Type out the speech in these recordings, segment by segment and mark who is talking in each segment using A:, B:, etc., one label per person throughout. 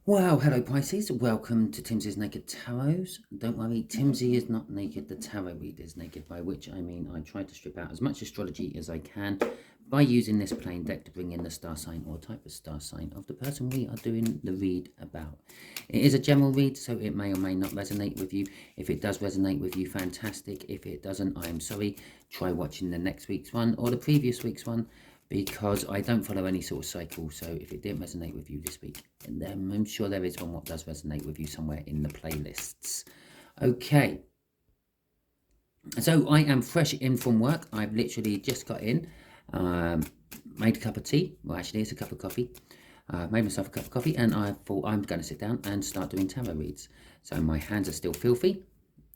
A: Wow, hello Pisces. Welcome to Timsy's Naked Tarot. Don't worry, Timsy is not naked. The tarot reader is naked, by which I mean I try to strip out as much astrology as I can by using this plain deck to bring in the star sign or type of star sign of the person we are doing the read about. It is a general read, so it may or may not resonate with you. If it does resonate with you, fantastic. If it doesn't, I am sorry. Try watching the next week's one or the previous week's one, because I don't follow any sort of cycle. So if it didn't resonate with you this week, then I'm sure there is one what does resonate with you somewhere in the playlists. Okay, so I am fresh in from work. I've literally just got in, made a cup of tea. Well, actually, it's a cup of coffee. Made myself a cup of coffee, and I thought I'm going to sit down and start doing tarot reads. So my hands are still filthy,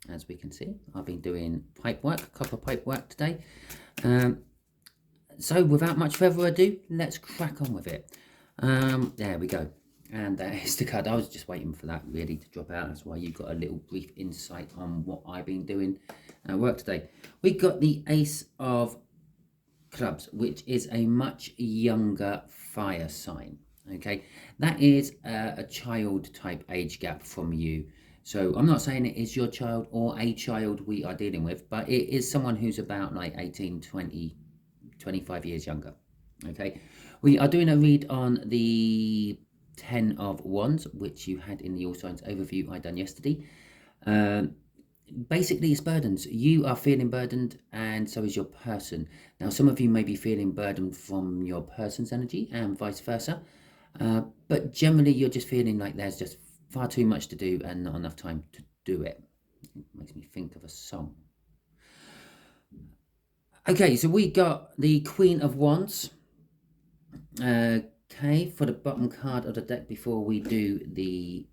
A: as we can see. I've been doing pipe work, copper pipe work today. So without much further ado, let's crack on with it. There we go. And there's the card. I was just waiting for that really to drop out. That's why you got a little brief insight on what I've been doing at work today. We got the Ace of Clubs, which is a much younger fire sign. Okay, that is a child type age gap from you. So I'm not saying it is your child or a child we are dealing with, but it is someone who's about like 18, 20, 25 years younger. Okay, we are doing a read on the 10 of Wands, which you had in the All Signs overview I done yesterday. Basically, it's burdens. You are feeling burdened, and so is your person. Now, some of you may be feeling burdened from your person's energy and vice versa. But generally, you're just feeling like there's just far too much to do and not enough time to do it. It makes me think of a song. Okay, so we got the Queen of Wands. Okay, for the bottom card of the deck before we do the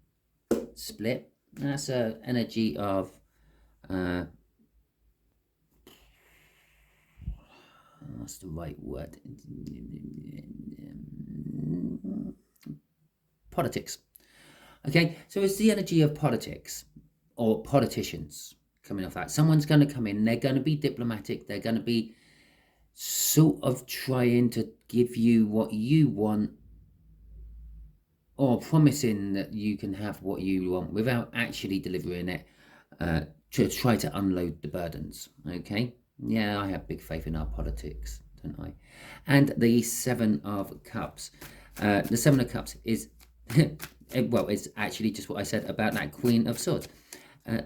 A: split. That's an energy of what's the right word? Politics. Okay, so it's the energy of politics or politicians coming off that. Someone's going to come in, they're going to be diplomatic, they're going to be sort of trying to give you what you want or promising that you can have what you want without actually delivering it, to try to unload the burdens. Okay, yeah, I have big faith in our politics, don't I? And the Seven of Cups. The Seven of Cups is well, it's actually just what I said about that Queen of Swords.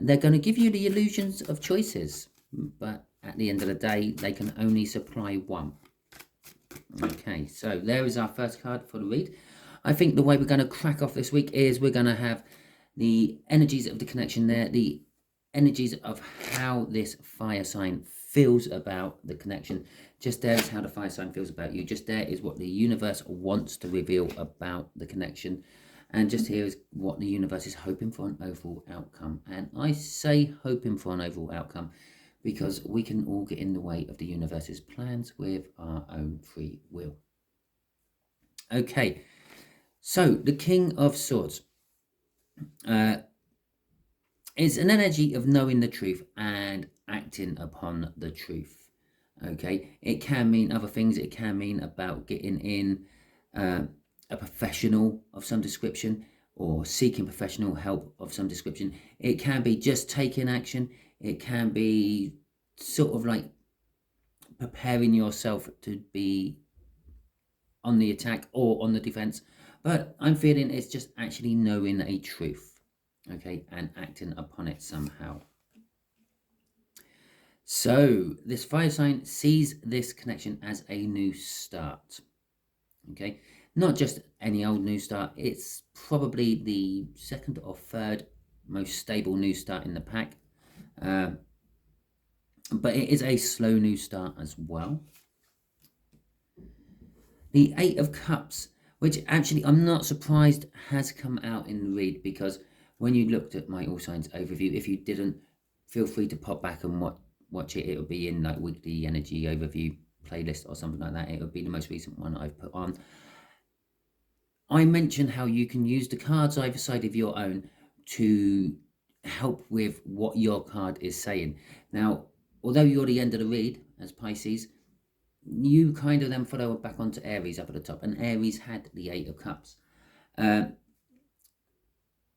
A: They're going to give you the illusions of choices, but at the end of the day, they can only supply one. Okay, so there is our first card for the read. I think the way we're going to crack off this week is we're going to have the energies of the connection there, the energies of how this fire sign feels about the connection. Just there is how the fire sign feels about you. Just there is what the universe wants to reveal about the connection. And just here is what the universe is hoping for an overall outcome. And I say hoping for an overall outcome because we can all get in the way of the universe's plans with our own free will. Okay, so the King of Swords is an energy of knowing the truth and acting upon the truth. Okay, it can mean other things. It can mean about getting in a professional of some description or seeking professional help of some description. It can be just taking action. It can be sort of like preparing yourself to be on the attack or on the defense. But I'm feeling it's just actually knowing a truth, okay, and acting upon it somehow. So this fire sign sees this connection as a new start. Okay, not just any old new start. It's probably the second or third most stable new start in the pack. But it is a slow new start as well. The Eight of Cups, which actually I'm not surprised has come out in the read, because when you looked at my All Signs overview, if you didn't, feel free to pop back and watch it. It'll be in like weekly energy overview playlist or something like that. It would be the most recent one I've put on. I mentioned how you can use the cards either side of your own to help with what your card is saying. Now, although you're the end of the read as Pisces, you kind of then follow back onto Aries up at the top, and Aries had the Eight of Cups.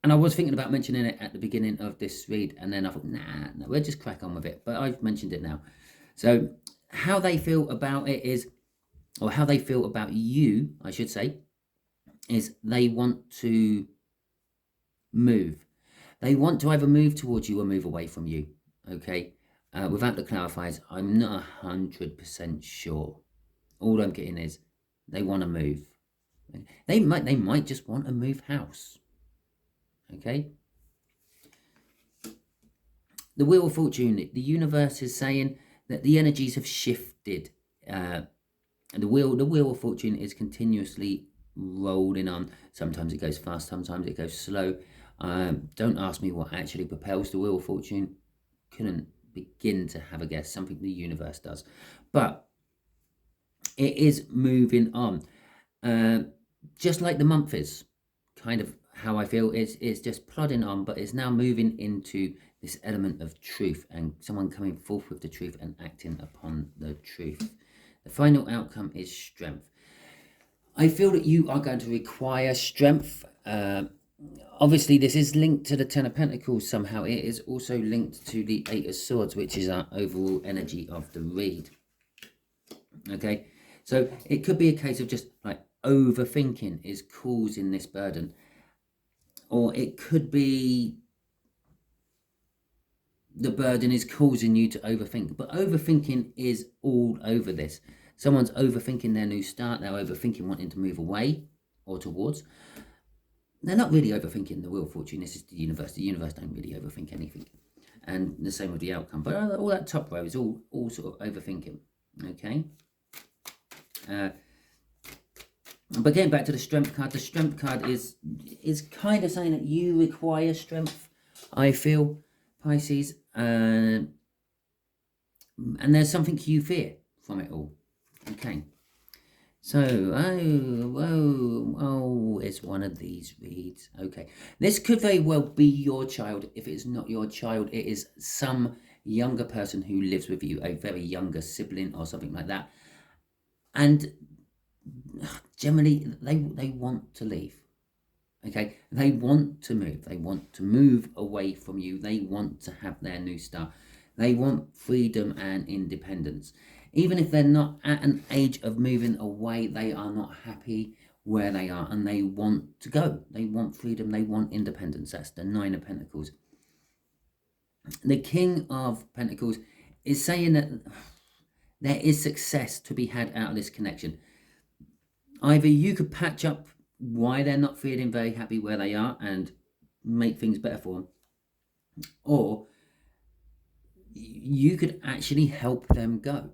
A: And I was thinking about mentioning it at the beginning of this read, and then I thought, nah, no, we'll just crack on with it. But I've mentioned it now. So how they feel about it is, or how they feel about you, I should say, is they want to move. They want to either move towards you or move away from you, okay? Without the clarifiers, I'm not 100% sure. All I'm getting is they want to move. They might just want to move house, okay? The Wheel of Fortune, the universe is saying that the energies have shifted. And the wheel of Fortune is continuously rolling on. Sometimes it goes fast, sometimes it goes slow. Don't ask me what actually propels the Wheel of Fortune. Couldn't begin to have a guess. Something the universe does. But it is moving on. Just like the month is, kind of how I feel. It's just plodding on, but it's now moving into this element of truth and someone coming forth with the truth and acting upon the truth. The final outcome is strength. I feel that you are going to require strength. Obviously, this is linked to the Ten of Pentacles somehow. It is also linked to the Eight of Swords, which is our overall energy of the read. Okay, so it could be a case of just like overthinking is causing this burden. Or it could be the burden is causing you to overthink. But overthinking is all over this. Someone's overthinking their new start. They're overthinking wanting to move away or towards. They're not really overthinking the Wheel of Fortune. This is the universe. The universe don't really overthink anything. And the same with the outcome. But all that top row is all sort of overthinking. Okay. But getting back to the strength card, the strength card is kind of saying that you require strength, I feel, Pisces. And there's something you fear from it all. Okay. So, it's one of these reads. Okay. This could very well be your child. If it's not your child, it is some younger person who lives with you, a very younger sibling or something like that. And generally, they want to leave. Okay, they want to move. They want to move away from you. They want to have their new start. They want freedom and independence. Even if they're not at an age of moving away, they are not happy where they are and they want to go. They want freedom. They want independence. That's the Nine of Pentacles. The King of Pentacles is saying that there is success to be had out of this connection. Either you could patch up why they're not feeling very happy where they are and make things better for them, or you could actually help them go.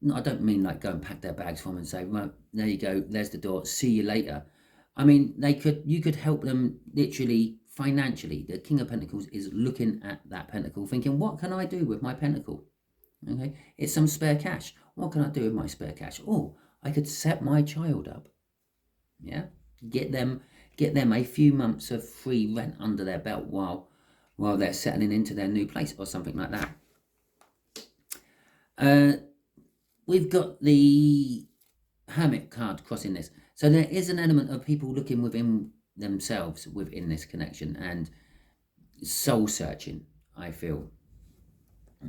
A: No, I don't mean like go and pack their bags for them and say, well, there you go, there's the door, see you later. I mean, you could help them literally financially. The King of Pentacles is looking at that pentacle thinking, what can I do with my pentacle? Okay, it's some spare cash. What can I do with my spare cash? Oh, I could set my child up. Yeah, get them a few months of free rent under their belt while they're settling into their new place or something like that. We've got the Hermit card crossing this. So there is an element of people looking within themselves within this connection and soul searching, I feel.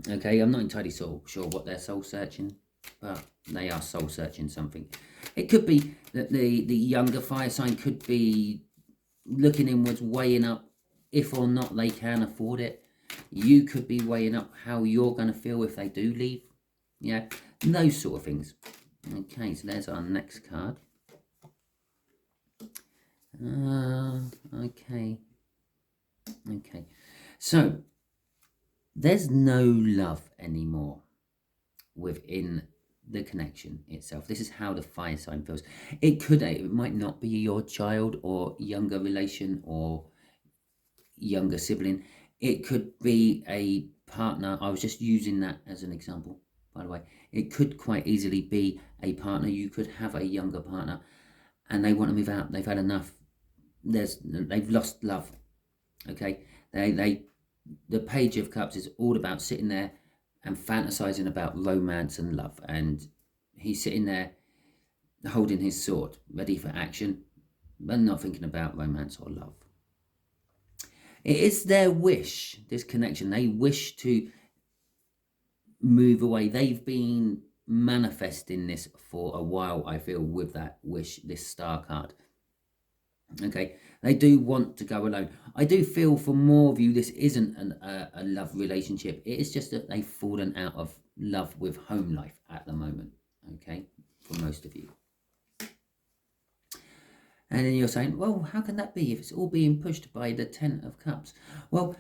A: Okay, I'm not entirely sure what they're soul searching, but they are soul searching something. It could be that the younger fire sign could be looking inwards, weighing up if or not they can afford it. You could be weighing up how you're going to feel if they do leave. Yeah, those sort of things. Okay, so there's our next card. Okay. So there's no love anymore within the connection itself. This is how the fire sign feels. It might not be your child or younger relation or younger sibling. It could be a partner. I was just using that as an example, by the way. It could quite easily be a partner. You could have a younger partner and they want to move out. They've had enough. They've lost love. Okay, the Page of Cups is all about sitting there and fantasizing about romance and love, and he's sitting there holding his sword, ready for action, but not thinking about romance or love. It is their wish, this connection. They wish to move away. They've been manifesting this for a while, I feel, with that wish, this star card. Okay, they do want to go alone. I do feel for more of you, this isn't a love relationship. It is just that they've fallen out of love with home life at the moment. Okay, for most of you. And then you're saying, well, how can that be if it's all being pushed by the Ten of Cups? Well,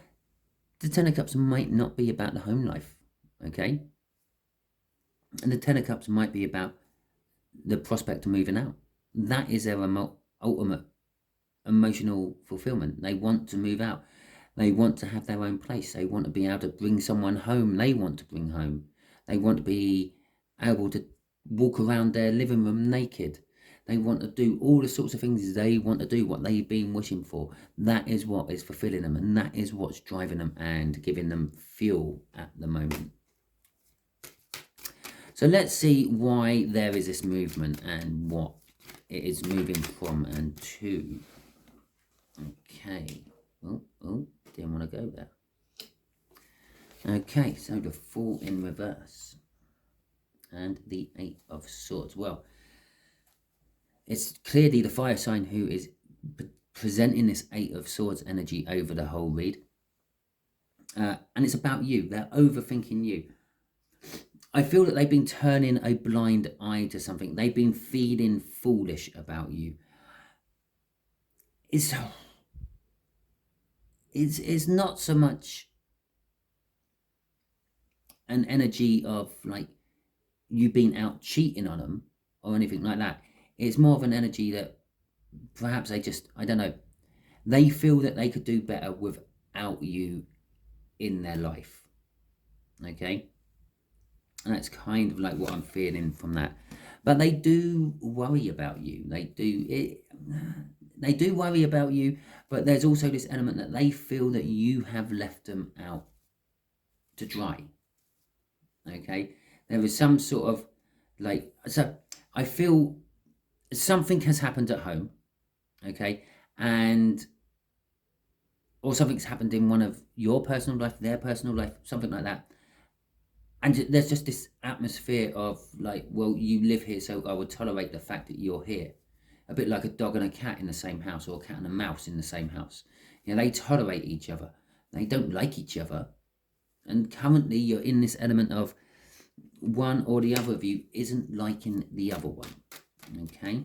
A: the Ten of Cups might not be about the home life, okay? And the Ten of Cups might be about the prospect of moving out. That is their ultimate emotional fulfillment. They want to move out. They want to have their own place. They want to be able to bring someone home they want to bring home. They want to be able to walk around their living room naked. They want to do all the sorts of things they want to do, what they've been wishing for. That is what is fulfilling them, and that is what's driving them and giving them fuel at the moment. So let's see why there is this movement and what it is moving from and to. Okay. Oh, didn't want to go there. Okay, so the Fool in reverse and the Eight of Swords. Well, it's clearly the fire sign who is presenting this Eight of Swords energy over the whole read. And it's about you. They're overthinking you. I feel that they've been turning a blind eye to something. They've been feeling foolish about you. It's not so much an energy of like you being out cheating on them or anything like that. It's more of an energy that perhaps they just, I don't know, they feel that they could do better without you in their life. Okay? And that's kind of like what I'm feeling from that. But they do worry about you. They do worry about you, but there's also this element that they feel that you have left them out to dry. Okay? There is some sort of like, so I feel something has happened at home, okay, or something's happened in one of your personal life, their personal life, something like that, and there's just this atmosphere of like, well, you live here, so I would tolerate the fact that you're here, a bit like a dog and a cat in the same house, or a cat and a mouse in the same house. You know, they tolerate each other, they don't like each other, and currently you're in this element of one or the other of you isn't liking the other one. Okay,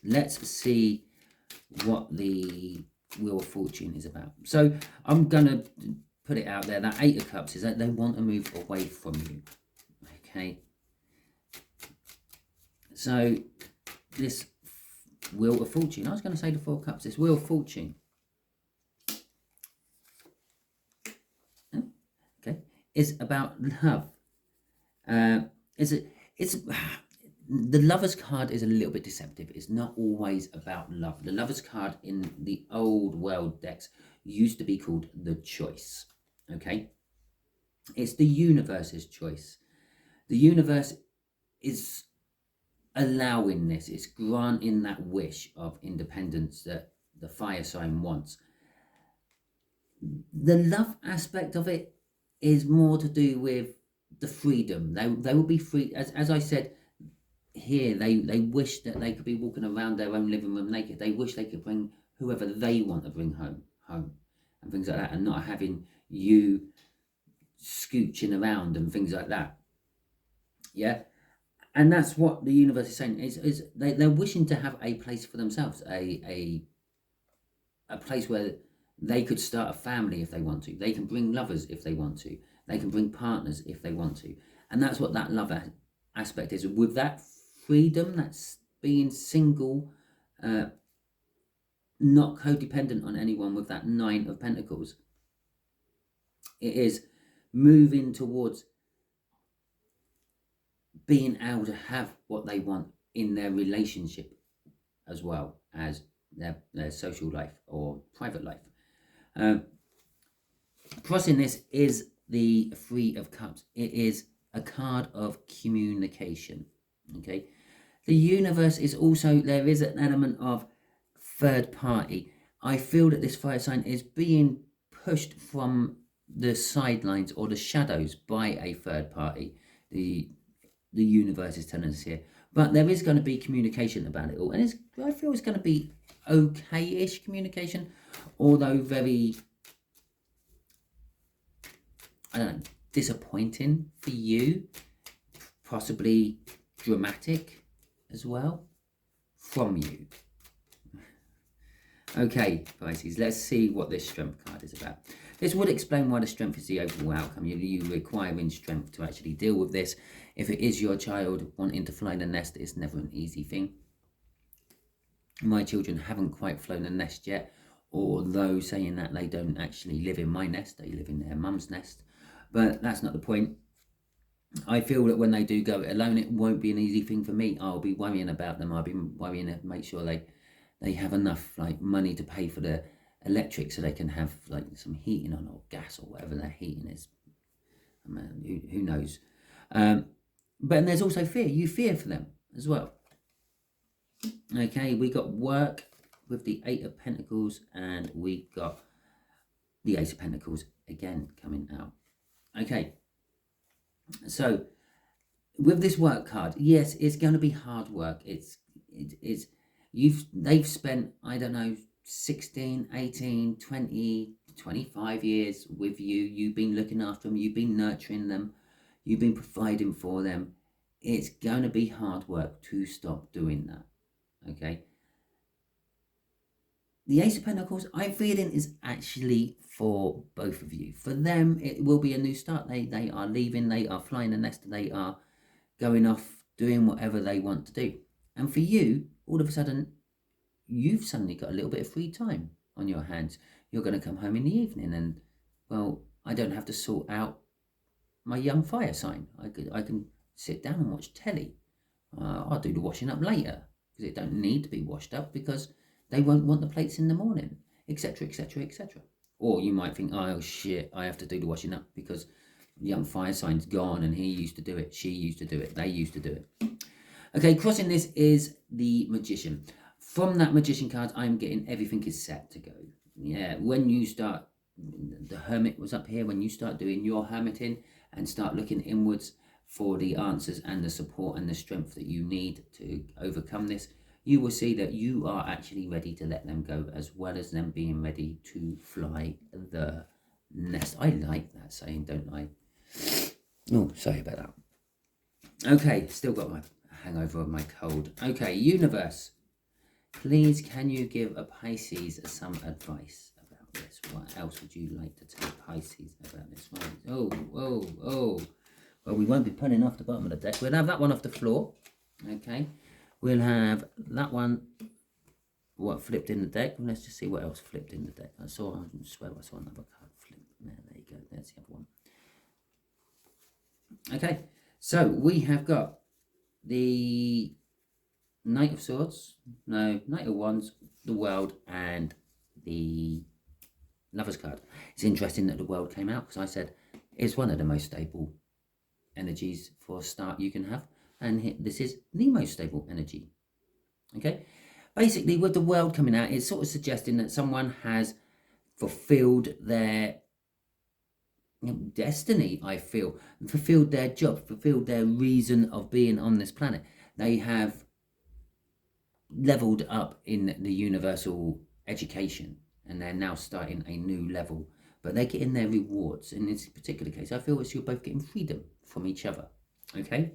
A: let's see what the Wheel of Fortune is about. So I'm going to put it out there, that Eight of Cups is that they want to move away from you. Okay, so this Wheel of Fortune, I was going to say the Four of Cups, this Wheel of Fortune, okay, is about love. The Lover's card is a little bit deceptive. It's not always about love. The Lover's card in the old world decks used to be called the Choice. Okay? It's the universe's choice. The universe is allowing this. It's granting that wish of independence that the fire sign wants. The love aspect of it is more to do with the freedom. They will be free. As I said, here they wish that they could be walking around their own living room naked. They wish they could bring whoever they want to bring home and things like that, and not having you scooching around and things like that. Yeah, and that's what the universe is saying, is they're wishing to have a place for themselves, a place where they could start a family if they want to. They can bring lovers if they want to. They can bring partners if they want to. And that's what that love aspect is. With that freedom, that's being single, not codependent on anyone, with that Nine of Pentacles. It is moving towards being able to have what they want in their relationship as well as their social life or private life. Crossing this is the Three of Cups. It is a card of communication. Okay, the universe is also, there is an element of third party. I feel that this fire sign is being pushed from the sidelines or the shadows by a third party. The universe is telling us here. But there is going to be communication about it all. And I feel it's going to be okay-ish communication, although very, I don't know, disappointing for you, possibly dramatic as well from you. Okay, Pisces, let's see what this strength card is about. This would explain why the strength is the overall outcome. You requiring strength to actually deal with this. If it is your child wanting to fly the nest, it's never an easy thing. My children haven't quite flown the nest yet, although saying that they don't actually live in my nest, they live in their mum's nest. But that's not the point. I feel that when they do go it alone, it won't be an easy thing for me. I'll be worrying about them. I'll be worrying to make sure they have enough money to pay for the electric so they can have some heating on, or gas, or whatever their heating is. I mean, who knows? But then there's also fear. You fear for them as well. Okay, we got work with the 8 of Pentacles, and we got the Ace of Pentacles again coming out. Okay, so with this work card, yes, it's going to be hard work. They've spent, I don't know, 16, 18, 20, 25 years with you. You've been looking after them. You've been nurturing them. You've been providing for them. It's going to be hard work to stop doing that. Okay. The Ace of Pentacles, I'm feeling, is actually for both of you. For them, it will be a new start. They are leaving. They are flying the nest. They are going off, doing whatever they want to do. And for you, all of a sudden, you've suddenly got a little bit of free time on your hands. You're going to come home in the evening and, well, I don't have to sort out my young fire sign. I can sit down and watch telly. I'll do the washing up later, because it don't need to be washed up because they won't want the plates in the morning, etc., etc., etc. Or you might think, oh shit, I have to do the washing up because young fire sign's gone and he used to do it, she used to do it, they used to do it. Okay, crossing this is the Magician. From that Magician card, I'm getting everything is set to go. Yeah, when you start, the Hermit was up here, when you start doing your hermiting and start looking inwards for the answers and the support and the strength that you need to overcome this, you will see that you are actually ready to let them go, as well as them being ready to fly the nest. I like that saying, don't I? Oh, sorry about that. Okay, still got my hangover of my cold. Okay, universe, please can you give a Pisces some advice about this? What else would you like to tell Pisces about this one? Oh. Well, we won't be pulling off the bottom of the deck. We'll have that one off the floor. Okay. We'll have that one, what flipped in the deck. Let's just see what else flipped in the deck. I swear I saw another card flip. There you go. There's the other one. Okay. So we have got the Knight of Swords, Knight of Wands, the World, and the Lover's card. It's interesting that the World came out, because I said it's one of the most stable energies for a start you can have, and this is the most stable energy. Okay, basically with the World coming out, it's sort of suggesting that someone has fulfilled their destiny. I feel fulfilled their job, fulfilled their reason of being on this planet. They have leveled up in the universal education, and they're now starting a new level, but they're getting their rewards. In this particular case, I feel it's you're both getting freedom from each other. Okay,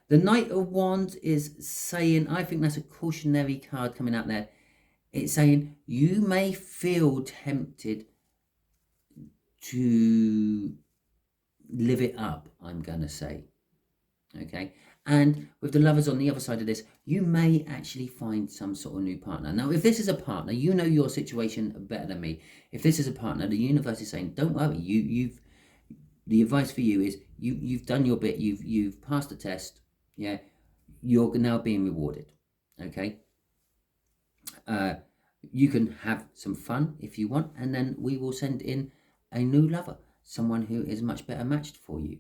A: the Knight of Wands is saying, I think that's a cautionary card coming out there. It's saying you may feel tempted to live it up, I'm gonna say. Okay, and with the Lovers on the other side of this, you may actually find some sort of new partner. Now, if this is a partner, you know your situation better than me. If this is a partner, the universe is saying, don't worry. The advice for you is you've done your bit. You've passed the test. Yeah, you're now being rewarded. Okay. You can have some fun if you want, and then we will send in a new lover, someone who is much better matched for you.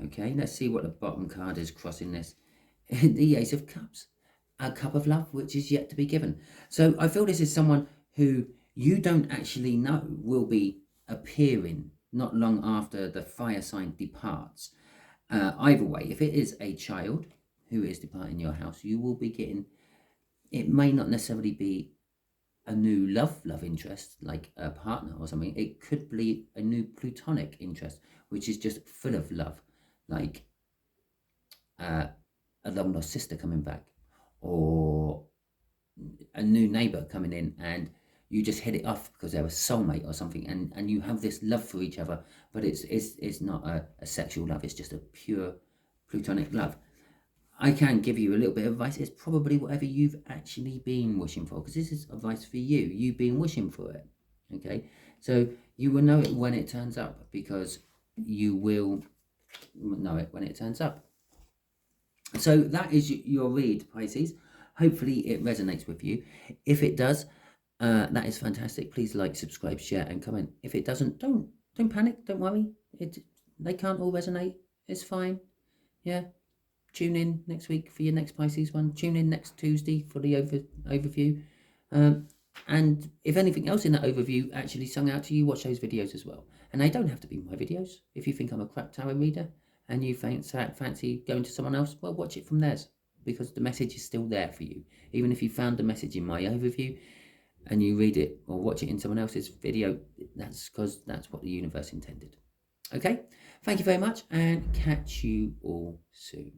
A: Okay, let's see what the bottom card is crossing this. The Ace of Cups. a cup of love which is yet to be given. So I feel this is someone who you don't actually know will be appearing not long after the fire sign departs. Either way, if it is a child who is departing your house, you will be getting, it may not necessarily be a new love interest like a partner or something. It could be a new platonic interest which is just full of love, like a long lost sister coming back, or a new neighbor coming in, and you just hit it off because they're a soulmate or something, and you have this love for each other, but it's not a sexual love, it's just a pure platonic love. I can give you a little bit of advice. It's probably whatever you've actually been wishing for, because this is advice for you. You've been wishing for it, okay? So you will know it when it turns up, because you will know it when it turns up. So that is your read, Pisces. Hopefully it resonates with you. If it does, that is fantastic. Please like, subscribe, share, and comment. If it doesn't, don't panic. Don't worry. They can't all resonate. It's fine. Yeah. Tune in next week for your next Pisces one. Tune in next Tuesday for the overview. And if anything else in that overview actually sung out to you, watch those videos as well. And they don't have to be my videos. If you think I'm a crap tarot reader and you fancy going to someone else, well, watch it from theirs, because the message is still there for you. Even if you found the message in my overview and you read it or watch it in someone else's video, that's because that's what the universe intended. Okay, thank you very much, and catch you all soon.